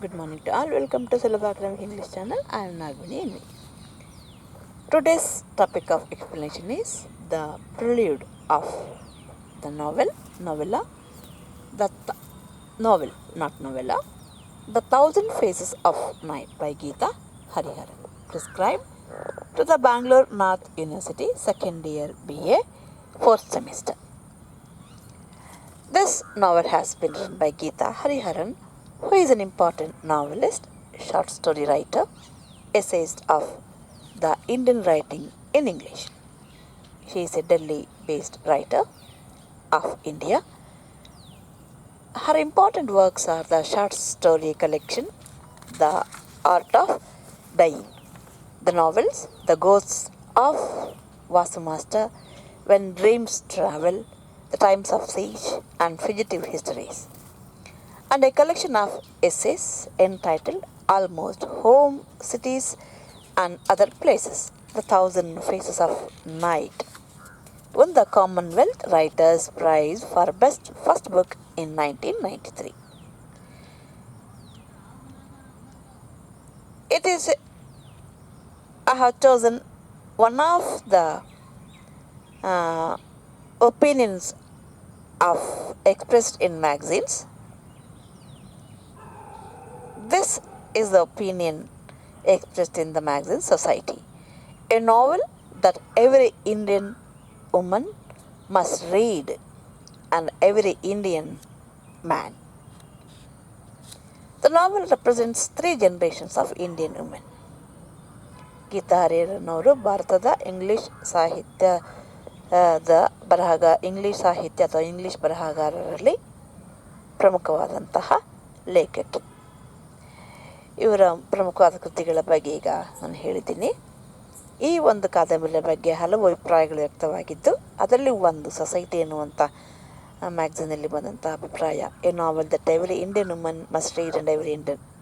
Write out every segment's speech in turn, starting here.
Good morning to all. Welcome to Sulabha Academic English channel. I am Nagini Envi. Today's topic of explanation is the prelude of the novella, novel, not novella, The Thousand Faces of Night by Geeta Hariharan, prescribed to the Bangalore North University second year B.A. 4th semester. This novel has been written by Geeta Hariharan, who is an important novelist, short story writer, essayist of the Indian writing in English. She is a Delhi-based writer of India. Her important works are the short story collection, The Art of Dying, the novels, The Ghosts of Vasu Master, When Dreams Travel, The Times of Siege, and Fugitive Histories, and a collection of essays entitled Almost Home, Cities, and Other Places, The Thousand Faces of Night, won the Commonwealth Writers' Prize for Best First Book in 1993. I have chosen one of the opinions expressed in magazines. This is the opinion expressed in the magazine Society, a novel that every Indian woman must read and every Indian man. The novel represents three generations of Indian women. Geetha ಹರಿಹರನವರು ಭಾರತದ English ಸಾಹಿತ್ಯ ಅಥವಾ English ಬರಹಗಾರರಲ್ಲಿ ಪ್ರಮುಖವಾದಂತಹ ಲೇಖಕಿ. ಇವರ ಪ್ರಮುಖವಾದ ಕೃತಿಗಳ ಬಗ್ಗೆ ಈಗ ನಾನು ಹೇಳಿದ್ದೀನಿ. ಈ ಒಂದು ಕಾದಂಬರಿಯ ಬಗ್ಗೆ ಹಲವು ಅಭಿಪ್ರಾಯಗಳು ವ್ಯಕ್ತವಾಗಿದ್ದು, ಅದರಲ್ಲಿ ಒಂದು ಸೊಸೈಟಿ ಎನ್ನುವಂಥ ಮ್ಯಾಗ್ಝಿನಲ್ಲಿ ಬಂದಂಥ ಅಭಿಪ್ರಾಯ, A novel that every Indian woman must read and every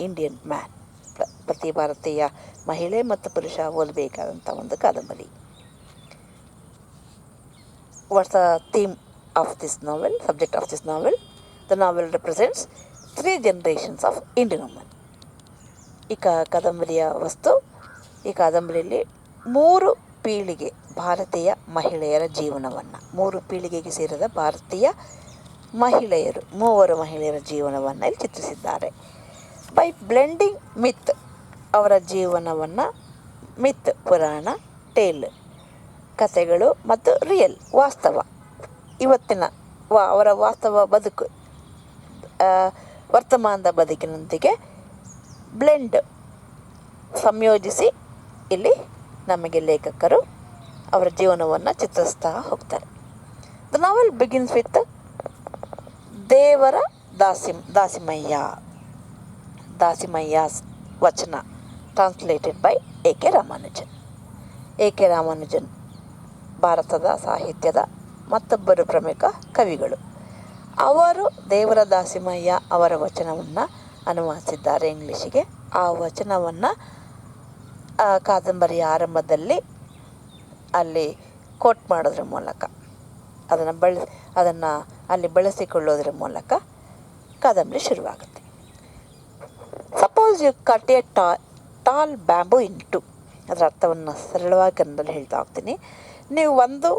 Indian man, ಪ್ರತಿ ಭಾರತೀಯ ಮಹಿಳೆ ಮತ್ತು ಪುರುಷ ಓದಬೇಕಾದಂಥ ಒಂದು ಕಾದಂಬರಿ. What's the theme of this novel, subject of this novel? The novel represents three generations of Indian women. ಈ ಕಾದಂಬರಿಯ ವಸ್ತು, ಈ ಕಾದಂಬರಿಯಲ್ಲಿ ಮೂರು ಪೀಳಿಗೆ ಭಾರತೀಯ ಮಹಿಳೆಯರ ಜೀವನವನ್ನು, ಮೂರು ಪೀಳಿಗೆಗೆ ಸೇರಿದ ಭಾರತೀಯ ಮೂವರು ಮಹಿಳೆಯರ ಜೀವನವನ್ನು ಇಲ್ಲಿ ಚಿತ್ರಿಸಿದ್ದಾರೆ. ಬೈ ಬ್ಲೆಂಡಿಂಗ್ ಮಿತ್, ಅವರ ಜೀವನವನ್ನು ಮಿತ್ ಪುರಾಣ, ಟೇಲ್ ಕಥೆಗಳು ಮತ್ತು ರಿಯಲ್ ವಾಸ್ತವ, ಇವತ್ತಿನ ಅವರ ವಾಸ್ತವ ಬದುಕು ವರ್ತಮಾನದ ಬದುಕಿನೊಂದಿಗೆ ಬ್ಲೆಂಡ್ ಸಂಯೋಜಿಸಿ ಇಲ್ಲಿ ನಮಗೆ ಲೇಖಕರು ಅವರ ಜೀವನವನ್ನು ಚಿತ್ರಿಸ್ತಾ ಹೋಗ್ತಾರೆ. ದ ನಾವೆಲ್ ಬಿಗಿನ್ಸ್ ವಿತ್ ದೇವರ ದಾಸಿಮಯ್ಯಾಸ್ ವಚನ, translated by AK. Ramanujan. AK. Ramanujan ಭಾರತದ ಸಾಹಿತ್ಯದ ಮತ್ತೊಬ್ಬರು ಪ್ರಮುಖ ಕವಿಗಳು. ಅವರು ದೇವರ ದಾಸಿಮಯ್ಯ ಅವರ ವಚನವನ್ನು ಅನುವಾದಿಸಿದ್ದಾರೆ ಇಂಗ್ಲೀಷಿಗೆ. ಆ ವಚನವನ್ನು ಕಾದಂಬರಿಯ ಆರಂಭದಲ್ಲಿ ಅಲ್ಲಿ ಕೋಟ್ ಮಾಡೋದ್ರ ಮೂಲಕ, ಅದನ್ನು ಅಲ್ಲಿ ಬಳಸಿಕೊಳ್ಳೋದ್ರ ಮೂಲಕ ಕಾದಂಬರಿ ಶುರುವಾಗುತ್ತೆ. Suppose you cut a tall bamboo in two, ಅದರ ಅರ್ಥವನ್ನು ಸರಳವಾಗಿ ಕನ್ನಡದಲ್ಲಿ ಹೇಳ್ತಾ ಹೋಗ್ತೀನಿ. ನೀವು ಒಂದು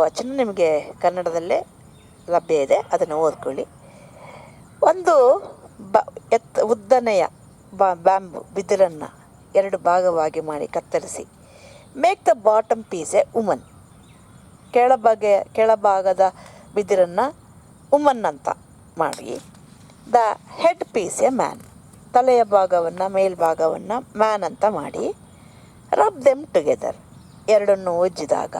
ವಚನ ನಿಮಗೆ ಕನ್ನಡದಲ್ಲೇ ಲಭ್ಯ ಇದೆ, ಅದನ್ನು ಓದ್ಕೊಳ್ಳಿ. ಒಂದು ಉದ್ದನೆಯ ಬ್ಯಾಂಬು ಬಿದಿರನ್ನು ಎರಡು ಭಾಗವಾಗಿ ಮಾಡಿ ಕತ್ತರಿಸಿ, make the bottom piece a woman, ಕೆಳಭಾಗದ ಬಿದಿರನ್ನು ವುಮನ್ ಅಂತ ಮಾಡಿ, the head piece a man, ತಲೆಯ ಭಾಗವನ್ನು ಮೇಲ್ಭಾಗವನ್ನು ಮ್ಯಾನ್ ಅಂತ ಮಾಡಿ, ರಬ್ ದೆಮ್ ಟುಗೆದರ್, ಎರಡನ್ನು ಉಜ್ಜಿದಾಗ,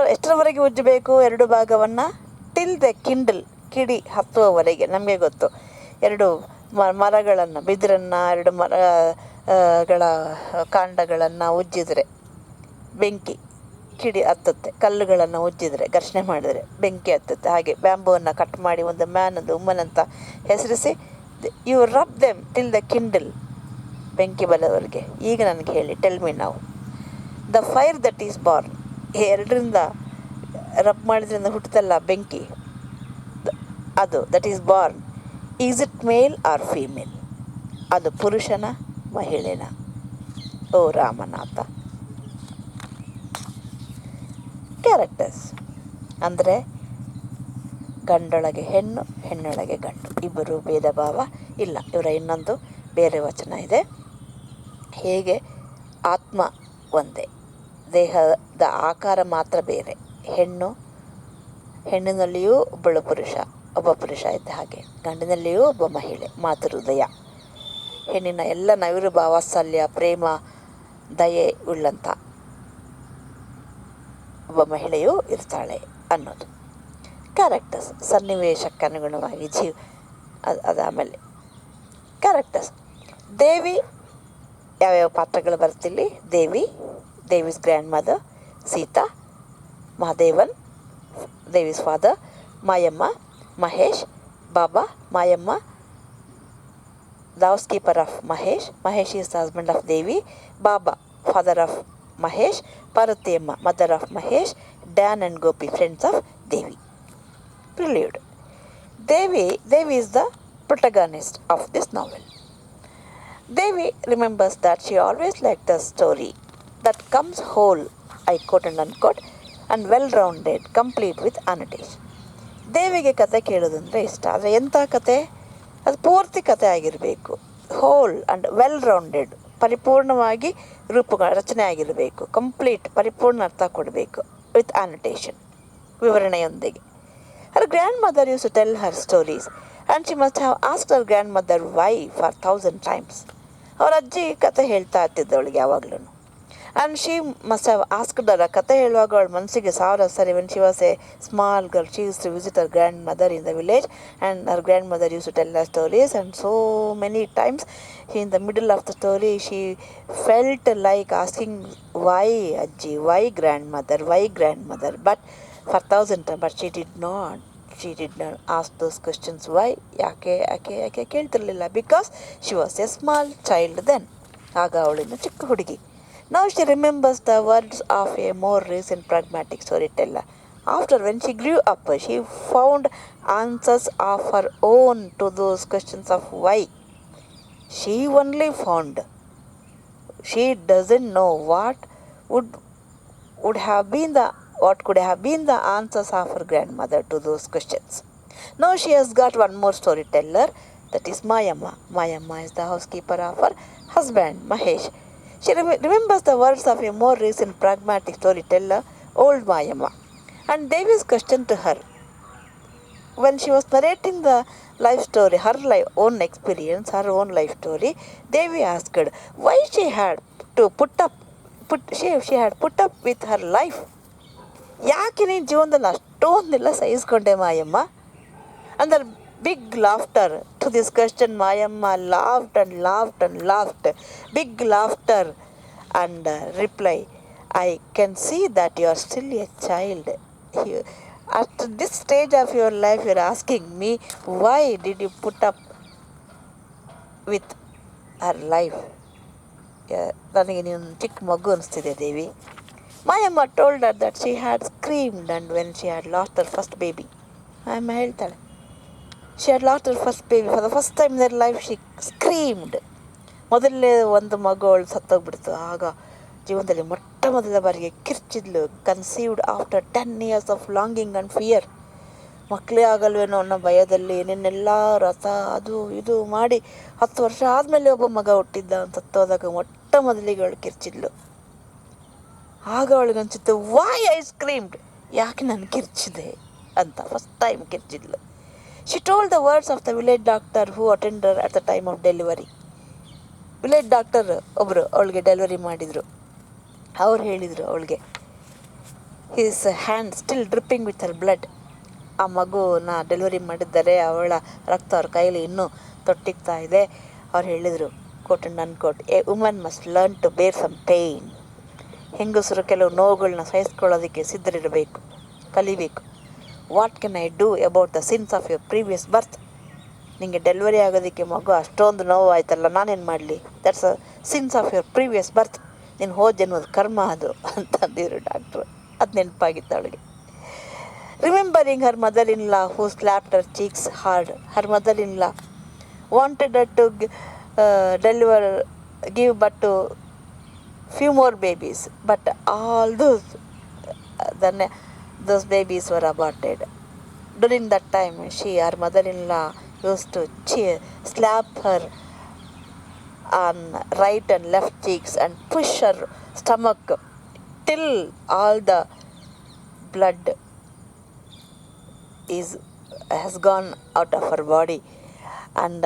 ಎಷ್ಟರವರೆಗೆ ಉಜ್ಜಬೇಕು ಎರಡು ಭಾಗವನ್ನು, ಟಿಲ್ ದ ಕಿಡಿ ಹತ್ತುವವರೆಗೆ. ನಮಗೆ ಗೊತ್ತು, ಎರಡು ಮರಗಳನ್ನು, ಬಿದಿರನ್ನು, ಎರಡು ಮರಗಳ ಕಾಂಡಗಳನ್ನು ಉಜ್ಜಿದರೆ ಬೆಂಕಿ ಕಿಡಿ ಹತ್ತುತ್ತೆ, ಕಲ್ಲುಗಳನ್ನು ಉಜ್ಜಿದರೆ ಘರ್ಷಣೆ ಮಾಡಿದರೆ ಬೆಂಕಿ ಹತ್ತುತ್ತೆ. ಹಾಗೆ ಬ್ಯಾಂಬೂವನ್ನು ಕಟ್ ಮಾಡಿ ಒಂದು ಮ್ಯಾನ್, ಒಂದು ವುಮನ್ ಅಂತ ಹೆಸರಿಸಿ, you rub them till the kindle, ಬೆಂಕಿ ಬಲವರೆಗೆ. ಈಗ ನನಗೆ ಹೇಳಿ, ಟೆಲ್ ಮಿ ನಾವು, the fire that is born, ಎರಡರಿಂದ ರಬ್ ಮಾಡಿದ್ರಿಂದ ಹುಟ್ಟುತ್ತಲ್ಲ ಬೆಂಕಿ, ಅದು that is born is it male or female? ಅದು ಪುರುಷನ ಮಹಿಳೆನ? ಓ ರಾಮನಾಥ. ಕ್ಯಾರೆಕ್ಟರ್ಸ್ ಅಂದರೆ ಗಂಡೊಳಗೆ ಹೆಣ್ಣು, ಹೆಣ್ಣೊಳಗೆ ಗಂಡು, ಇಬ್ಬರು ಭೇದ ಭಾವ ಇಲ್ಲ. ಇವರ ಇನ್ನೊಂದು ಬೇರೆ ವಚನ ಇದೆ. ಹೇಗೆ ಆತ್ಮ ಒಂದೇ, ದೇಹದ ಆಕಾರ ಮಾತ್ರ ಬೇರೆ. ಹೆಣ್ಣಿನಲ್ಲಿಯೂ ಒಬ್ಬ ಪುರುಷ ಇದ್ದ ಹಾಗೆ, ಗಂಡಿನಲ್ಲಿಯೂ ಒಬ್ಬ ಮಹಿಳೆ, ಮಾತೃ ಹೃದಯ. ಹೆಣ್ಣಿನ ಎಲ್ಲ ನೈರು ವಾತ್ಸಲ್ಯ, ಪ್ರೇಮ, ದಯೆ ಉಳ್ಳಂಥ ಒಬ್ಬ ಮಹಿಳೆಯೂ ಇರ್ತಾಳೆ ಅನ್ನೋದು. ಕ್ಯಾರೆಕ್ಟರ್ಸ್ ಸನ್ನಿವೇಶಕ್ಕೆ ಅನುಗುಣವಾಗಿ ಅದಾದಮೇಲೆ ಕ್ಯಾರೆಕ್ಟರ್ಸ್. ದೇವಿ ಯಾವ್ಯಾವ ಪಾತ್ರಗಳು ಬರ್ತಿಲ್ಲಿ? Devi's grandmother, Sita, Mahadevan Devi's father, Mayamma, Mahesh, Baba, Mayamma the housekeeper of Mahesh is the husband of Devi, Baba father of Mahesh, Parvathiyamma mother of Mahesh, Dan and Gopi friends of Devi. Prelude. Devi is the protagonist of this novel. Devi remembers that she always liked the story that comes whole, I quote and unquote, and well-rounded, complete with annotation. ದೇವಿಗೆ ಕತೆ ಕೇಳೋದಂದರೆ ಇಷ್ಟ. ಆದರೆ ಎಂಥ ಕತೆ? ಅದು ಪೂರ್ತಿ ಕತೆ ಆಗಿರಬೇಕು. ಹೋಲ್ ಆ್ಯಂಡ್ ವೆಲ್ ರೌಂಡೆಡ್, ಪರಿಪೂರ್ಣವಾಗಿ ರಚನೆ ಆಗಿರಬೇಕು. ಕಂಪ್ಲೀಟ್, ಪರಿಪೂರ್ಣ ಅರ್ಥ ಕೊಡಬೇಕು. With ಆನೋಟೇಷನ್, ವಿವರಣೆಯೊಂದಿಗೆ. Her grandmother used to tell her stories, and she must have asked her grandmother why for 1,000 times. ಅವರ ಅಜ್ಜಿ ಕತೆ ಹೇಳ್ತಾ ಇರ್ತಿದ್ದವಳಿಗೆ ಯಾವಾಗಲೂ. And she must have asked her, ಕತೆ ಹೇಳುವಾಗ ಅವಳ ಮನಸ್ಸಿಗೆ 1,000 ಸರಿ. When she was a small girl, she use to visit her grandmother in the village, and her grandmother used to tell her stories, and so many times in the middle of the story she felt like asking why ajji, why grandmother, but for 1,000 times, but she did not ask those questions. Why? ಯಾಕೆ ಕೇಳ್ತಿರ್ಲಿಲ್ಲ? Because she was a small child then. ಆಗ ಅವಳಿಂದ ಚಿಕ್ಕ ಹುಡುಗಿ. Now she remembers the words of a more recent pragmatic storyteller. After, when she grew up, she found answers of her own to those questions of why. She only found. She doesn't know what could have been the answers of her grandmother to those questions. Now she has got one more storyteller, that is Mayamma. Mayamma is the housekeeper of her husband, Mahesh. She remembers the words of a more recent pragmatic storyteller, old Mayamma. And Devi's question to her, when she was narrating the life story, own experience, her own life story, Devi asked why she had to put up with her life. ಯಾಕೆ ನೀನು ಜೀವನದಲ್ಲಿ ಅಷ್ಟೊಂದೆಲ್ಲ ಸಹಿಸ್ಕೊಂಡೆ ಮಾಯಮ್ಮ? ಅಂದರೆ big laughter to this question. Mayamma laughed, big laughter, and reply, I can see that you are still a child. At this stage of your life you are asking me, why did you put up with her life? ನನಗೆ ನೀನು ಚಿಕ್ಕ ಮಗು ಅನಿಸ್ತಿದೆ ದೇವಿ. Mayamma told her that she had screamed and when she had lost her first baby. Mayamma ಹೇಳ್ತಾಳೆ, she had lost her first baby. For the first time in her life she screamed. ಮೊದಲನೇ ಒಂದು ಮಗು ಅವಳು ಸತ್ತೋಗ್ಬಿಡ್ತು. ಆಗ ಜೀವನದಲ್ಲಿ ಮೊದಲ ಬಾರಿಗೆ ಕಿರ್ಚಿದ್ಲು. Conceived after 10 years of longing and fear. ಮಕ್ಕಳೇ ಆಗಲ್ವೇನೋ ಅನ್ನೋ ಭಯದಲ್ಲಿ ನಿನ್ನೆಲ್ಲ ರಸ ಅದು ಇದು ಮಾಡಿ 10 ವರ್ಷ ಆದಮೇಲೆ ಒಬ್ಬ ಮಗ ಹುಟ್ಟಿದ್ದ ಅಂತ ಸತ್ತೋದಾಗ ಮೊದಲಿಗೆ ಅವಳು ಕಿರ್ಚಿದ್ಲು. ಆಗ ಅವಳಿಗನ್ಸಿತ್ತು, ವೈ ಐ ಸ್ಕ್ರೀಮ್ಡ್, ಯಾಕೆ ನಾನು ಕಿರ್ಚಿದೆ ಅಂತ ಫಸ್ಟ್ ಟೈಮ್ ಕಿರ್ಚಿದ್ಲು. She told the words of the village doctor who attended at the time of delivery. Village doctor ಒಬ್ಬರು ಅವಳಿಗೆ ಡೆಲಿವರಿ ಮಾಡಿದರು. ಅವ್ರು ಹೇಳಿದರು ಅವಳಿಗೆ, his hand still dripping with her blood. ಆ ಮಗುನ ಡೆಲಿವರಿ ಮಾಡಿದ್ದಾರೆ, ಅವಳ ರಕ್ತ ಅವ್ರ ಕೈಲಿ ಇನ್ನೂ ತೊಟ್ಟಿಗ್ತಾ ಇದೆ. ಅವ್ರು ಹೇಳಿದರು, quote and unquote, a woman must learn to bear some pain. ಹೆಂಗಸರು ಕೆಲವು ನೋವುಗಳನ್ನ ಸಹಿಸ್ಕೊಳ್ಳೋದಕ್ಕೆ ಸಿದ್ಧರಿರಬೇಕು, ಕಲಿಬೇಕು. What can I do about the sins of your previous birth. ನಿಮಗೆ ಡೆಲಿವರಿ ಆಗೋದಕ್ಕೆ ಮಗು ಅಷ್ಟೊಂದು ನೋವು ಆಯ್ತಲ್ಲ, ನಾನೇನು ಮಾಡಲಿ? That's a sins of your previous birth. ನೀನು ಹೋದ ಜನ್ಮದ ಕರ್ಮ ಅದು ಅಂತಂದಿದ್ರು ಡಾಕ್ಟ್ರು. ಅದು ನೆನಪಾಗಿತ್ತು ಅವಳಿಗೆ. Remembering her mother in law who slapped Har cheeks hard. Her mother in law wanted her to give birth to few more babies, but all those babies were aborted. During that time, her mother-in-law used to slap her on right and left cheeks and push her stomach till all the blood has gone out of her body, and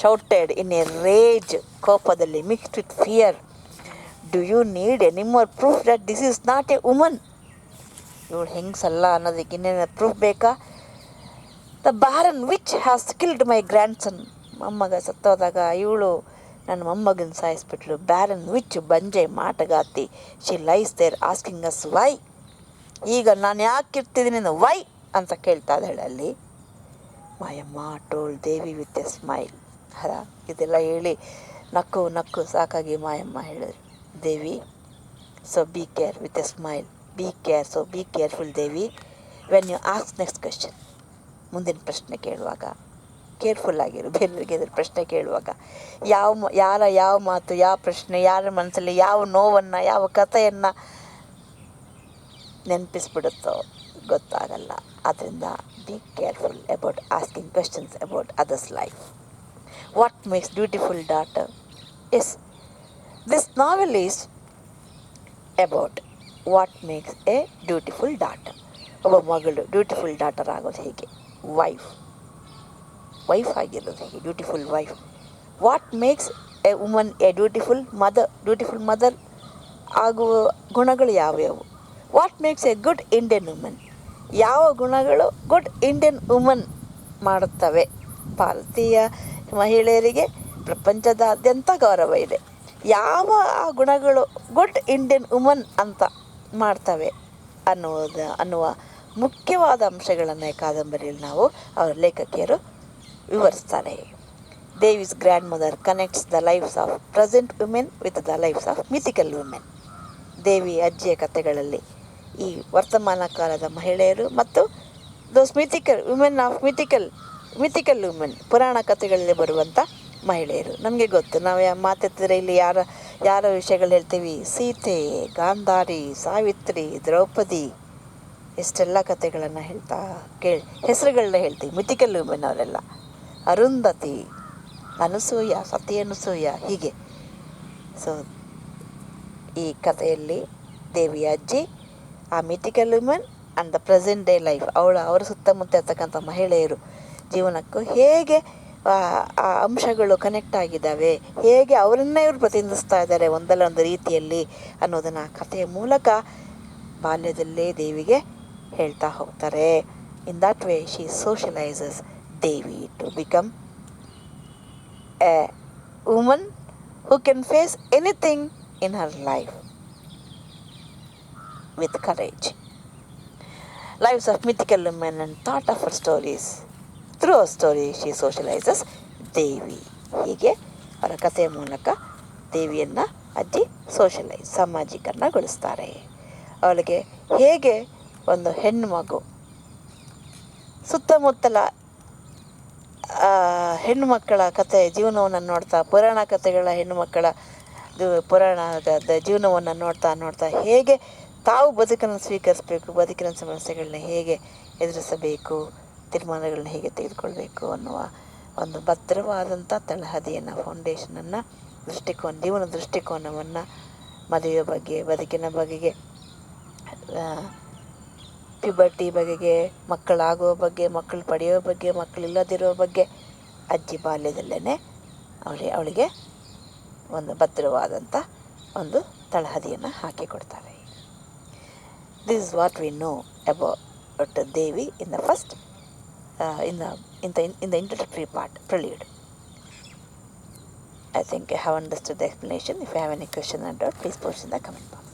shouted in a rage, ಕೋಪದಲ್ಲಿ mixed with fear, "Do you need any more proof that this is not a woman?" ಇವಳು ಹೆಂಗಸಲ್ಲ ಅನ್ನೋದಕ್ಕೆ ಇನ್ನೇನು proof ಬೇಕಾ? "The barren witch has killed my grandson." ಮೊಮ್ಮಗ ಸತ್ತೋದಾಗ ಇವಳು ನನ್ನ ಮೊಮ್ಮಗನ ಸಾಯಿಸ್ಬಿಟ್ಲು. ಬ್ಯಾರನ್ ವಿಚ್, ಬಂಜೆ ಮಾಟಗಾತಿ. She lies there asking us why. ಈಗ ನಾನು ಯಾಕೆ ಇರ್ತಿದ್ದೀನಿ ವೈ ಅಂತ ಕೇಳ್ತಾ ಇದ್ದಾಳೆ ಅಲ್ಲಿ. Mayamma told Devi with a smile. ಇದೆಲ್ಲ ಹೇಳಿ ನಕ್ಕು ನಕ್ಕು ಸಾಕಾಗಿ ಮಾಯಮ್ಮ ಹೇಳಿದ್ರು, Devi, so be care with a smile, be care, so be careful Devi, when you ask next question, ಮುಂದಿನ ಪ್ರಶ್ನೆ ಕೇಳುವಾಗ ಕೇರ್ಫುಲ್ ಆಗಿರು. ಬೇರೆಯವರಿಗೆ ಇದ್ರ ಪ್ರಶ್ನೆ ಕೇಳುವಾಗ ಯಾವ ಮಾತು, ಯಾವ ಪ್ರಶ್ನೆ, ಯಾರ ಮನಸ್ಸಲ್ಲಿ ಯಾವ ನೋವನ್ನು, ಯಾವ ಕಥೆಯನ್ನು ನೆನಪಿಸ್ಬಿಡುತ್ತೋ ಗೊತ್ತಾಗಲ್ಲ. ಆದ್ದರಿಂದ be careful about asking questions about others life. What makes beautiful daughter? Yes, this novel is about what makes a beautiful daughter. ಒಬ್ಬ ಮಗಳು ಬ್ಯೂಟಿಫುಲ್ ಡಾಟರ್ ಆಗೋದು ಹೇಗೆ, ವೈಫ್ ಆಗಿರೋದು ಹೇಗೆ, beautiful wife. What makes a woman a beautiful mother ಆಗುವ ಗುಣಗಳು ಯಾವ್ಯಾವು? What makes a good Indian woman? ಯಾವ ಗುಣಗಳು ಗುಡ್ ಇಂಡಿಯನ್ ವುಮನ್ ಮಾಡುತ್ತವೆ? ಭಾರತೀಯ ಮಹಿಳೆಯರಿಗೆ ಪ್ರಪಂಚದಾದ್ಯಂತ ಗೌರವ ಇದೆ. ಯಾವ ಆ ಗುಣಗಳು ಗುಡ್ ಇಂಡಿಯನ್ ವುಮನ್ ಅಂತ ಮಾಡ್ತವೆ ಅನ್ನುವ ಮುಖ್ಯವಾದ ಅಂಶಗಳನ್ನು ಕಾದಂಬರಿಯಲ್ಲಿ ನಾವು ಅವರ ಲೇಖಕಿಯರು ವಿವರಿಸ್ತಾರೆ. Devi's grandmother connects the lifes of present women with the lifes of mythical women. Devi ಅಜ್ಜಿಯ ಕಥೆಗಳಲ್ಲಿ ಈ ವರ್ತಮಾನ ಕಾಲದ ಮಹಿಳೆಯರು ಮತ್ತು ದೋಸ್ ಮಿಥಿಕಲ್ ವುಮೆನ್, ಪುರಾಣ ಕಥೆಗಳಲ್ಲಿ ಬರುವಂಥ ಮಹಿಳೆಯರು. ನಮಗೆ ಗೊತ್ತು, ನಾವು ಮಾತಾಡ್ತಿದ್ರೆ ಇಲ್ಲಿ ಯಾರ ವಿಷಯಗಳು ಹೇಳ್ತೀವಿ? ಸೀತೆ, ಗಾಂಧಾರಿ, ಸಾವಿತ್ರಿ, ದ್ರೌಪದಿ, ಎಷ್ಟೆಲ್ಲ ಕಥೆಗಳನ್ನು ಹೆಸರುಗಳನ್ನ ಹೇಳ್ತೀವಿ. ಮಿಥಿಕಲ್ ವುಮೆನ್ ಅವರೆಲ್ಲ. ಅರುಂಧತಿ, ಅನಸೂಯ, ಸತಿ ಅನಸೂಯ, ಹೀಗೆ. ಸೊ ಈ ಕಥೆಯಲ್ಲಿ ದೇವಿಯ ಅಜ್ಜಿ ಆ mythical women and the present day life, ಅವರ ಸುತ್ತಮುತ್ತ ಇರ್ತಕ್ಕಂಥ ಮಹಿಳೆಯರು ಜೀವನಕ್ಕೂ ಹೇಗೆ ಆ ಅಂಶಗಳು ಕನೆಕ್ಟ್ ಆಗಿದ್ದಾವೆ, ಹೇಗೆ ಅವರನ್ನೇ ಇವರು ಪ್ರತಿನಿಧಿಸ್ತಾ ಇದ್ದಾರೆ ಒಂದಲ್ಲ ಒಂದು ರೀತಿಯಲ್ಲಿ ಅನ್ನೋದನ್ನು ಕಥೆಯ ಮೂಲಕ ಬಾಲ್ಯದಲ್ಲೇ ದೇವಿಗೆ ಹೇಳ್ತಾ ಹೋಗ್ತಾರೆ. In that way she socialises Devi to become a woman who can face anything in her life with courage. Lives of mythical women and thought of her stories. Through her story, she socializes ದೇವಿ. ಹೀಗೆ ಅವರ ಕಥೆಯ ಮೂಲಕ ದೇವಿಯನ್ನು ಅಜ್ಜಿ ಸಾಮಾಜೀಕರಣಗೊಳಿಸ್ತಾರೆ. ಅವಳಿಗೆ ಹೇಗೆ ಒಂದು ಹೆಣ್ಣು ಮಗು ಸುತ್ತಮುತ್ತಲ ಹೆಣ್ಣು ಮಕ್ಕಳ ಕಥೆ ಜೀವನವನ್ನು ನೋಡ್ತಾ, ಪುರಾಣ ಕಥೆಗಳ ಹೆಣ್ಣು ಮಕ್ಕಳ ಪುರಾಣದ ಜೀವನವನ್ನು ನೋಡ್ತಾ ಹೇಗೆ ತಾವು ಬದುಕನ್ನು ಸ್ವೀಕರಿಸಬೇಕು, ಬದುಕಿನ ಸಮಸ್ಯೆಗಳನ್ನ ಹೇಗೆ ಎದುರಿಸಬೇಕು, ತೀರ್ಮಾನಗಳನ್ನ ಹೇಗೆ ತೆಗೆದುಕೊಳ್ಬೇಕು ಅನ್ನುವ ಒಂದು ಭದ್ರವಾದಂಥ ತಳಹದಿಯನ್ನು, ಫೌಂಡೇಶನನ್ನು, ಜೀವನ ದೃಷ್ಟಿಕೋನವನ್ನು ಮದುವೆ ಬಗ್ಗೆ, ಬದುಕಿನ ಬಗೆಗೆ, ಪ್ಯುಬರ್ಟಿ ಬಗೆಗೆ, ಮಕ್ಕಳಾಗುವ ಬಗ್ಗೆ, ಮಕ್ಕಳು ಪಡೆಯೋ ಬಗ್ಗೆ, ಮಕ್ಕಳಿಲ್ಲದಿರೋ ಬಗ್ಗೆ ಅಜ್ಜಿ ಬಾಲ್ಯದಲ್ಲೇ ಅವಳಿಗೆ ಒಂದು ಭದ್ರವಾದಂಥ ಒಂದು ತಳಹದಿಯನ್ನು ಹಾಕಿಕೊಡ್ತಾರೆ. This is what we know about Devi in the first in the introductory part, prelude. I think I have understood the explanation. If you have any question or doubt, please post in the comment box.